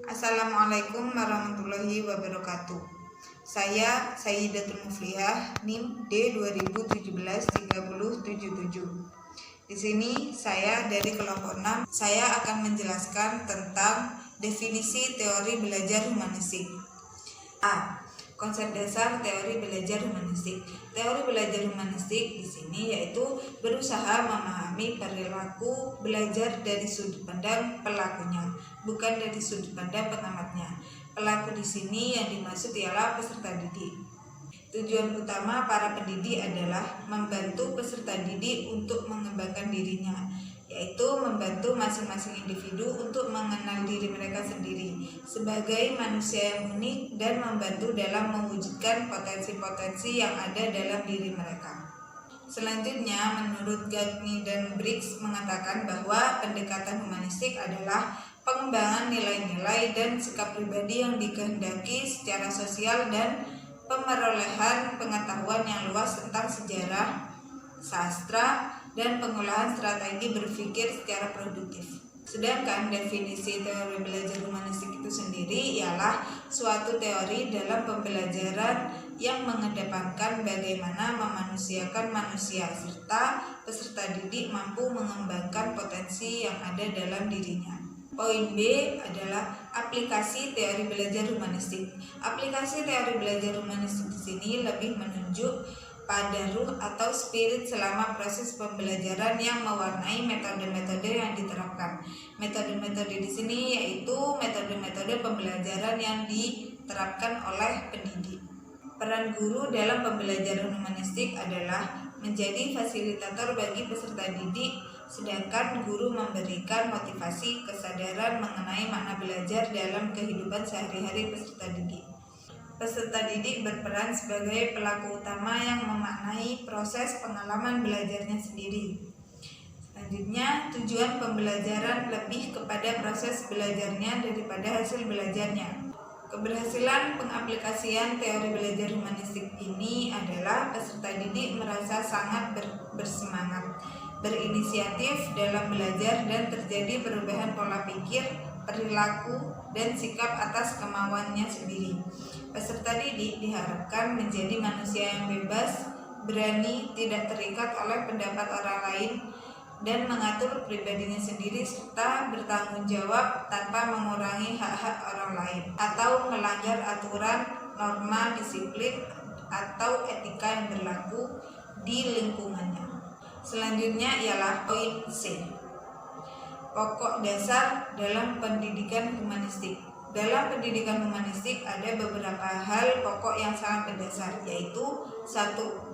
Assalamualaikum warahmatullahi wabarakatuh. Saya Sayyidatul Muflihah, NIM D2017-3077. Di sini saya dari kelompok 6. Saya akan menjelaskan tentang definisi teori belajar humanistik. A. Konsep dasar teori belajar humanistik. Teori belajar humanistik di sini yaitu berusaha memahami perilaku belajar dari sudut pandang pelakunya, bukan dari sudut pandang pengamatnya. Pelaku di sini yang dimaksud ialah peserta didik. Tujuan utama para pendidik adalah membantu peserta didik untuk mengembangkan dirinya, yaitu membantu masing-masing individu untuk mengenal diri mereka sendiri sebagai manusia yang unik dan membantu dalam mewujudkan potensi-potensi yang ada dalam diri mereka. Selanjutnya, menurut Gagni dan Briggs mengatakan bahwa pendekatan humanistik adalah pengembangan nilai-nilai dan sikap pribadi yang dikehendaki secara sosial dan pemerolehan pengetahuan yang luas tentang sejarah, sastra, dan pengolahan strategi berpikir secara produktif. Sedangkan definisi teori belajar humanistik itu sendiri ialah suatu teori dalam pembelajaran yang mengedepankan bagaimana memanusiakan manusia serta peserta didik mampu mengembangkan potensi yang ada dalam dirinya. Poin B adalah aplikasi teori belajar humanistik. Aplikasi teori belajar humanistik di sini lebih menunjuk pada ruh atau spirit selama proses pembelajaran yang mewarnai metode-metode yang diterapkan. Metode-metode di sini yaitu metode-metode pembelajaran yang diterapkan oleh pendidik. Peran guru dalam pembelajaran humanistik adalah menjadi fasilitator bagi peserta didik, sedangkan guru memberikan motivasi kesadaran mengenai makna belajar dalam kehidupan sehari-hari peserta didik. Peserta didik berperan sebagai pelaku utama yang memaknai proses pengalaman belajarnya sendiri. Selanjutnya, tujuan pembelajaran lebih kepada proses belajarnya daripada hasil belajarnya. Keberhasilan pengaplikasian teori belajar humanistik ini adalah peserta didik merasa sangat bersemangat, berinisiatif dalam belajar dan terjadi perubahan pola pikir, perilaku, dan sikap atas kemauannya sendiri. Peserta didik diharapkan menjadi manusia yang bebas, berani, tidak terikat oleh pendapat orang lain, dan mengatur pribadinya sendiri serta bertanggung jawab tanpa mengurangi hak-hak orang lain atau melanggar aturan, norma, disiplin, atau etika yang berlaku di lingkungannya. Selanjutnya ialah poin C. Pokok dasar dalam pendidikan humanistik. Dalam pendidikan humanistik ada beberapa hal pokok yang sangat mendasar, yaitu 1.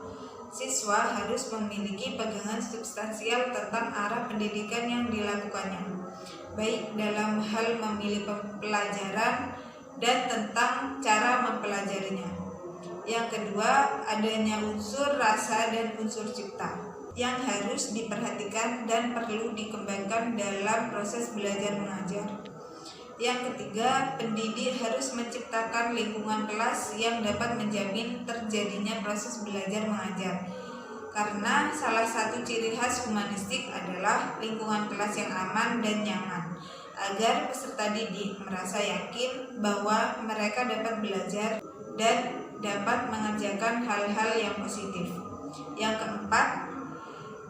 Siswa harus memiliki pegangan substansial tentang arah pendidikan yang dilakukannya, baik dalam hal memilih pelajaran dan tentang cara mempelajarinya. Yang kedua, adanya unsur rasa dan unsur cipta yang harus diperhatikan dan perlu dikembangkan dalam proses belajar mengajar. Yang ketiga, pendidik harus menciptakan lingkungan kelas yang dapat menjamin terjadinya proses belajar mengajar. Karena salah satu ciri khas humanistik adalah lingkungan kelas yang aman dan nyaman, agar peserta didik merasa yakin bahwa mereka dapat belajar dan dapat mengerjakan hal-hal yang positif. Yang keempat,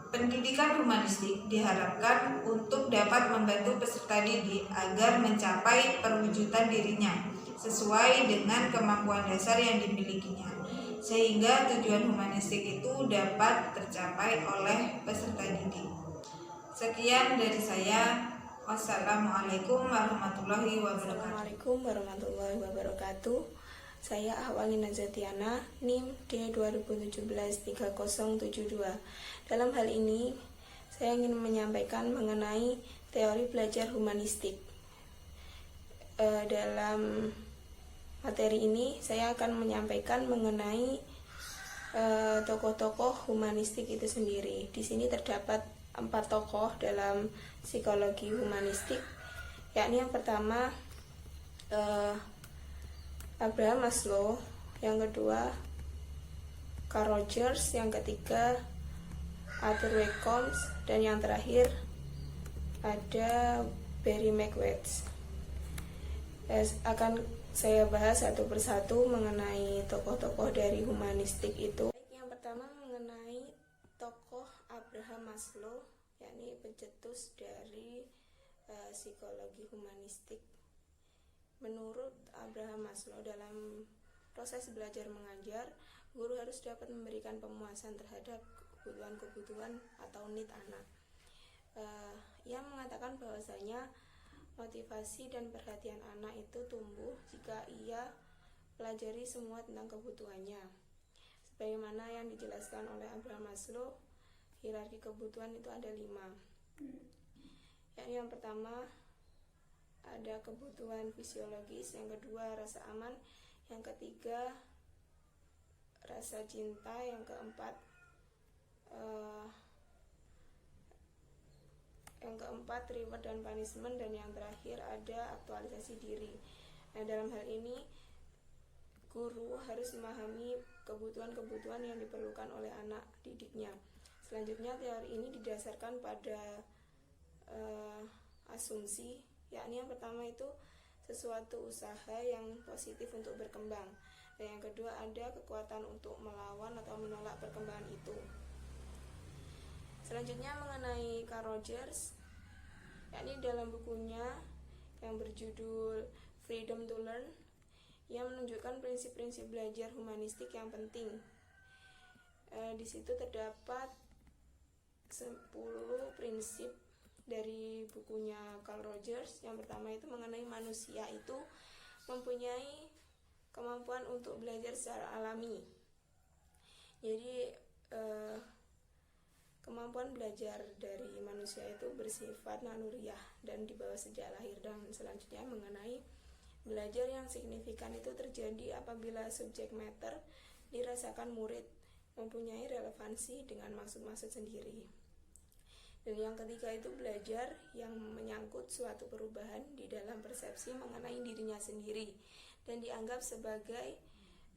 pendidikan humanistik diharapkan untuk dapat membantu peserta didik agar mencapai perwujudan dirinya sesuai dengan kemampuan dasar yang dimilikinya, sehingga tujuan humanistik itu dapat tercapai oleh peserta didik. Sekian dari saya. Wassalamualaikum warahmatullahi wabarakatuh. Assalamualaikum warahmatullahi wabarakatuh. Saya Ahwalina Zatiana, NIM D2017-3072. Dalam hal ini, saya ingin menyampaikan mengenai teori belajar humanistik. Dalam materi ini, saya akan menyampaikan mengenai tokoh-tokoh humanistik itu sendiri. Di sini terdapat 4 tokoh dalam psikologi humanistik, yakni yang pertama Abraham Maslow, yang kedua Carl Rogers, yang ketiga Arthur Wacom, dan yang terakhir ada Barry McWetz. Akan saya bahas satu persatu mengenai tokoh-tokoh dari humanistik itu. Yang pertama mengenai tokoh Abraham Maslow, yakni pencetus dari psikologi humanistik. Menurut Abraham Maslow, dalam proses belajar mengajar, guru harus dapat memberikan pemuasan terhadap kebutuhan-kebutuhan atau need anak. Ia mengatakan bahwasanya motivasi dan perhatian anak itu tumbuh jika ia pelajari semua tentang kebutuhannya. Sebagaimana yang dijelaskan oleh Abraham Maslow, hierarki kebutuhan itu ada 5. Yang pertama ada kebutuhan fisiologis, yang kedua rasa aman, yang ketiga rasa cinta, yang keempat reward dan punishment, dan yang terakhir ada aktualisasi diri. Nah, dalam hal ini guru harus memahami kebutuhan-kebutuhan yang diperlukan oleh anak didiknya. Selanjutnya, teori ini didasarkan pada asumsi, yakni yang pertama itu sesuatu usaha yang positif untuk berkembang, dan yang kedua ada kekuatan untuk melawan atau menolak perkembangan itu. Selanjutnya mengenai Carl Rogers, yakni dalam bukunya yang berjudul Freedom to Learn, ia menunjukkan prinsip-prinsip belajar humanistik yang penting. Di situ terdapat 10 prinsip dari bukunya Carl Rogers. Yang pertama itu mengenai manusia itu mempunyai kemampuan untuk belajar secara alami. Jadi kemampuan belajar dari manusia itu bersifat naluriah dan dibawa sejak lahir. Dan selanjutnya mengenai belajar yang signifikan itu terjadi apabila subjek matter dirasakan murid mempunyai relevansi dengan maksud-maksud sendiri. Dan yang ketiga itu belajar yang menyangkut suatu perubahan di dalam persepsi mengenai dirinya sendiri dan dianggap sebagai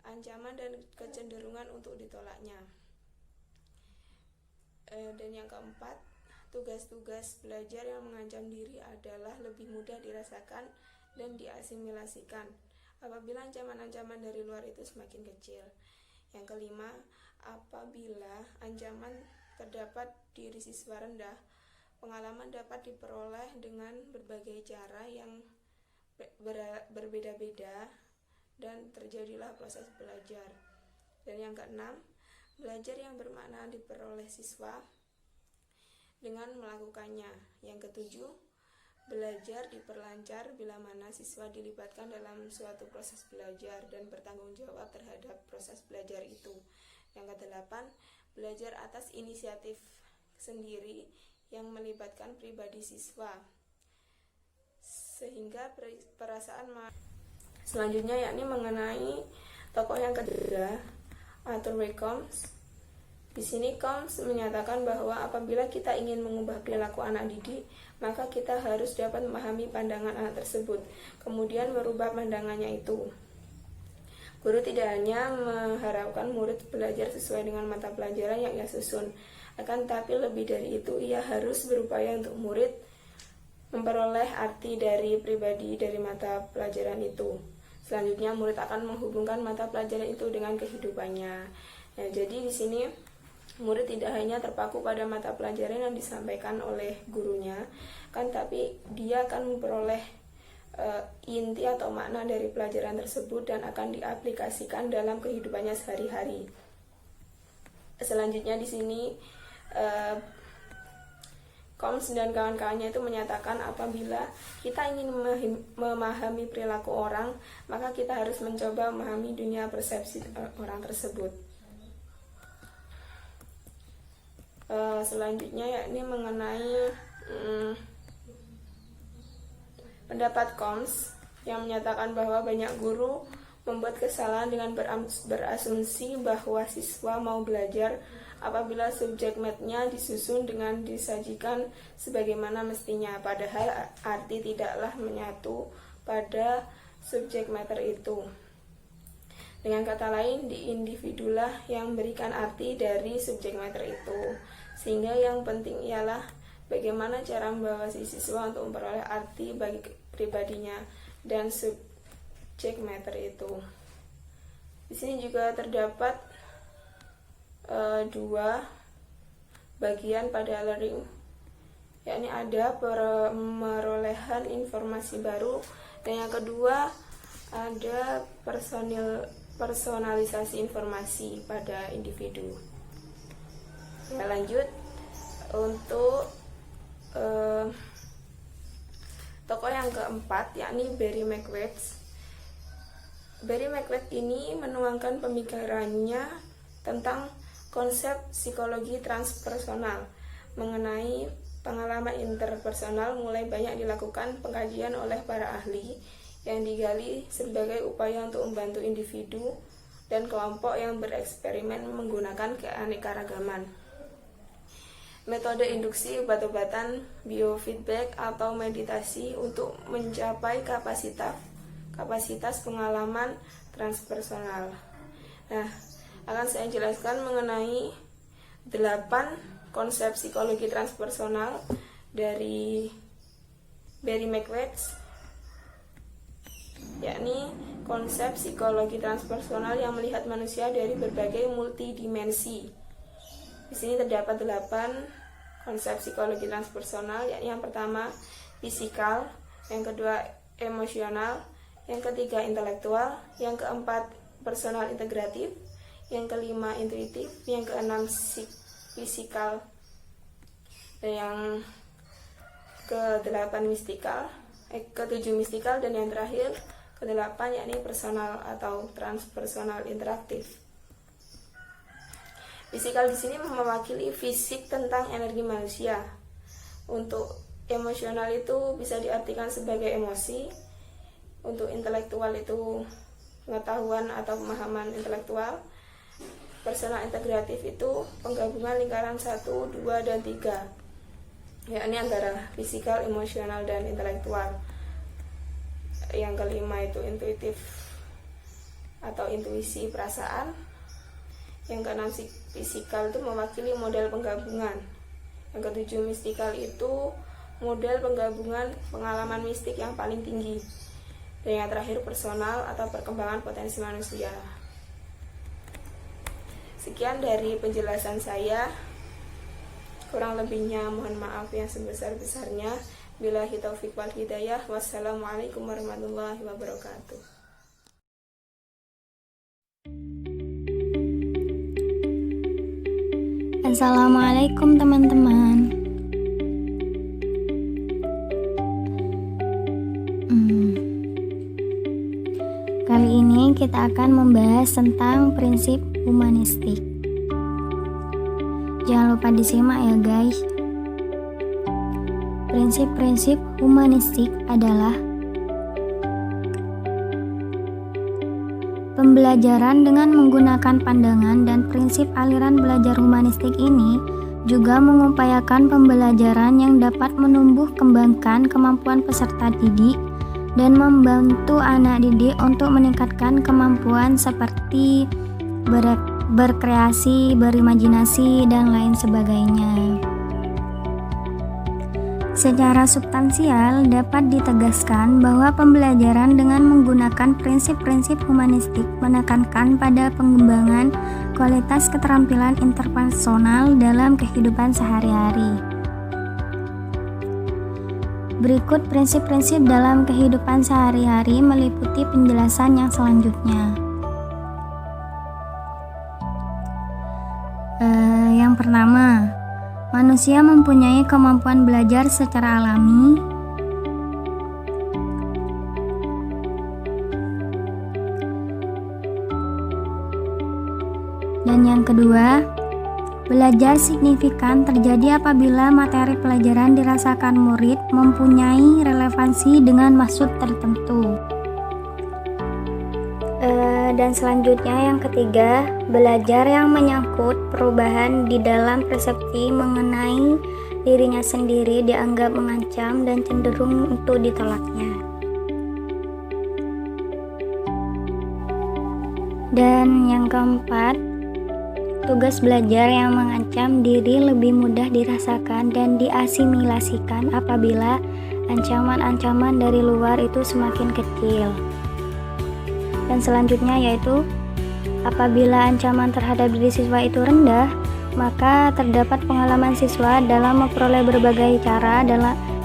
ancaman dan kecenderungan untuk ditolaknya. Dan yang keempat, tugas-tugas belajar yang mengancam diri adalah lebih mudah dirasakan dan diasimilasikan apabila ancaman-ancaman dari luar itu semakin kecil. Yang kelima, apabila ancaman terdapat di siswa rendah, pengalaman dapat diperoleh dengan berbagai cara yang berbeda-beda dan terjadilah proses belajar. Dan yang keenam, belajar yang bermakna diperoleh siswa dengan melakukannya. Yang ketujuh, belajar diperlancar bila mana siswa dilibatkan dalam suatu proses belajar dan bertanggung jawab terhadap proses belajar itu. Yang kedelapan, belajar atas inisiatif sendiri yang melibatkan pribadi siswa sehingga perasaan selanjutnya yakni mengenai tokoh yang kedua, Arthur W. Combs. Di sini Combs menyatakan bahwa apabila kita ingin mengubah perilaku anak didik, maka kita harus dapat memahami pandangan anak tersebut, kemudian merubah pandangannya itu. Guru tidak hanya mengharapkan murid belajar sesuai dengan mata pelajaran yang ia susun, akan tetapi lebih dari itu ia harus berupaya untuk murid memperoleh arti dari pribadi dari mata pelajaran itu. Selanjutnya murid akan menghubungkan mata pelajaran itu dengan kehidupannya. Nah, jadi di sini murid tidak hanya terpaku pada mata pelajaran yang disampaikan oleh gurunya, kan tapi dia akan memperoleh inti atau makna dari pelajaran tersebut dan akan diaplikasikan dalam kehidupannya sehari-hari. Selanjutnya di sini Combs dan kawan-kawannya itu menyatakan apabila kita ingin memahami perilaku orang, maka kita harus mencoba memahami dunia persepsi orang tersebut. Selanjutnya yakni mengenai pendapat Combs yang menyatakan bahwa banyak guru membuat kesalahan dengan berasumsi bahwa siswa mau belajar apabila subjek matter-nya disusun dengan disajikan sebagaimana mestinya, padahal arti tidaklah menyatu pada subjek matter itu. Dengan kata lain, di individulah yang memberikan arti dari subjek matter itu, sehingga yang penting ialah bagaimana cara membawa si siswa untuk memperoleh arti bagi pribadinya. dan subject matter itu. Di sini juga terdapat dua bagian pada learning, yakni ada perolehan informasi baru, dan yang kedua ada personalisasi informasi pada individu. Ya, lanjut untuk tokoh yang keempat, yakni Barry McWeeds. Barry McWeeds ini menuangkan pemikirannya tentang konsep psikologi transpersonal. Mengenai pengalaman interpersonal mulai banyak dilakukan pengkajian oleh para ahli yang digali sebagai upaya untuk membantu individu dan kelompok yang bereksperimen menggunakan keanekaragaman. Metode induksi obat-obatan, biofeedback, atau meditasi untuk mencapai kapasitas pengalaman transpersonal. Nah, akan saya jelaskan mengenai 8 konsep psikologi transpersonal dari Barry McWeeds, yakni konsep psikologi transpersonal yang melihat manusia dari berbagai multidimensi. Di sini terdapat 8 konsep psikologi transpersonal, yakni yang pertama fisikal, yang kedua emosional, yang ketiga intelektual, yang keempat personal integratif, yang kelima intuitif, yang keenam fisikal, dan yang ke-8 ke-7 mistikal, dan yang terakhir ke-8 yakni personal atau transpersonal interaktif. Fisikal di sini mewakili fisik tentang energi manusia. Untuk emosional itu bisa diartikan sebagai emosi. Untuk intelektual itu pengetahuan atau pemahaman intelektual. Personal integratif itu penggabungan lingkaran 1, 2, dan 3, yakni antara fisikal, emosional, dan intelektual. Yang kelima itu intuitif atau intuisi perasaan. Yang keenam fisikal itu mewakili model penggabungan. Yang ketujuh mistikal itu model penggabungan pengalaman mistik yang paling tinggi. Dan yang terakhir personal atau perkembangan potensi manusia. Sekian dari penjelasan saya. Kurang lebihnya mohon maaf yang sebesar-besarnya. Billahi taufiq wal hidayah. Wassalamualaikum warahmatullahi wabarakatuh. Assalamualaikum teman-teman. Kali ini kita akan membahas tentang prinsip humanistik. Jangan lupa disimak ya guys. Prinsip-prinsip humanistik adalah pembelajaran dengan menggunakan pandangan, dan prinsip aliran belajar humanistik ini juga mengupayakan pembelajaran yang dapat menumbuh kembangkan kemampuan peserta didik dan membantu anak didik untuk meningkatkan kemampuan seperti berkreasi, berimajinasi, dan lain sebagainya. Secara substansial dapat ditegaskan bahwa pembelajaran dengan menggunakan prinsip-prinsip humanistik menekankan pada pengembangan kualitas keterampilan interpersonal dalam kehidupan sehari-hari. Berikut prinsip-prinsip dalam kehidupan sehari-hari meliputi penjelasan yang selanjutnya. Yang pertama, manusia mempunyai kemampuan belajar secara alami. Dan yang kedua, belajar signifikan terjadi apabila materi pelajaran dirasakan murid mempunyai relevansi dengan maksud tertentu. Dan selanjutnya yang ketiga, belajar yang menyangkut perubahan di dalam persepsi mengenai dirinya sendiri dianggap mengancam dan cenderung untuk ditolaknya. Dan yang keempat, tugas belajar yang mengancam diri lebih mudah dirasakan dan diasimilasikan apabila ancaman-ancaman dari luar itu semakin kecil. Dan selanjutnya yaitu apabila ancaman terhadap diri siswa itu rendah, maka terdapat pengalaman siswa dalam memperoleh berbagai cara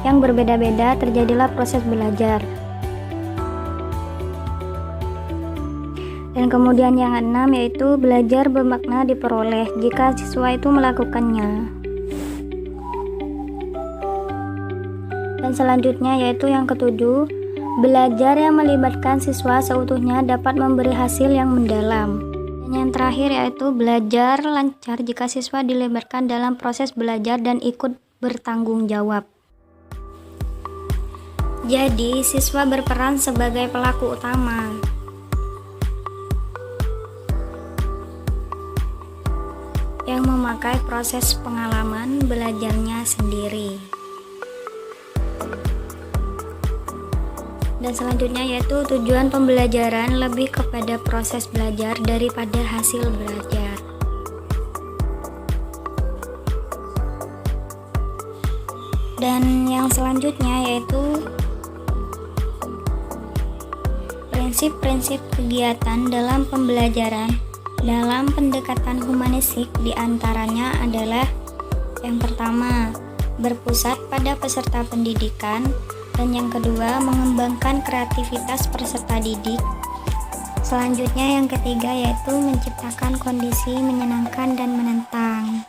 yang berbeda-beda, terjadilah proses belajar. Dan kemudian yang keenam yaitu belajar bermakna diperoleh jika siswa itu melakukannya. Dan selanjutnya yaitu yang ketujuh, belajar yang melibatkan siswa seutuhnya dapat memberi hasil yang mendalam. Dan yang terakhir yaitu belajar lancar jika siswa dilibatkan dalam proses belajar dan ikut bertanggung jawab. Jadi, siswa berperan sebagai pelaku utama. Yang memakai proses pengalaman belajarnya sendiri. Dan selanjutnya yaitu tujuan pembelajaran lebih kepada proses belajar daripada hasil belajar. Dan yang selanjutnya yaitu prinsip-prinsip kegiatan dalam pembelajaran dalam pendekatan humanistik diantaranya adalah yang pertama, berpusat pada peserta pendidikan, dan yang kedua, mengembangkan kreativitas peserta didik. Selanjutnya yang ketiga yaitu menciptakan kondisi menyenangkan dan menantang.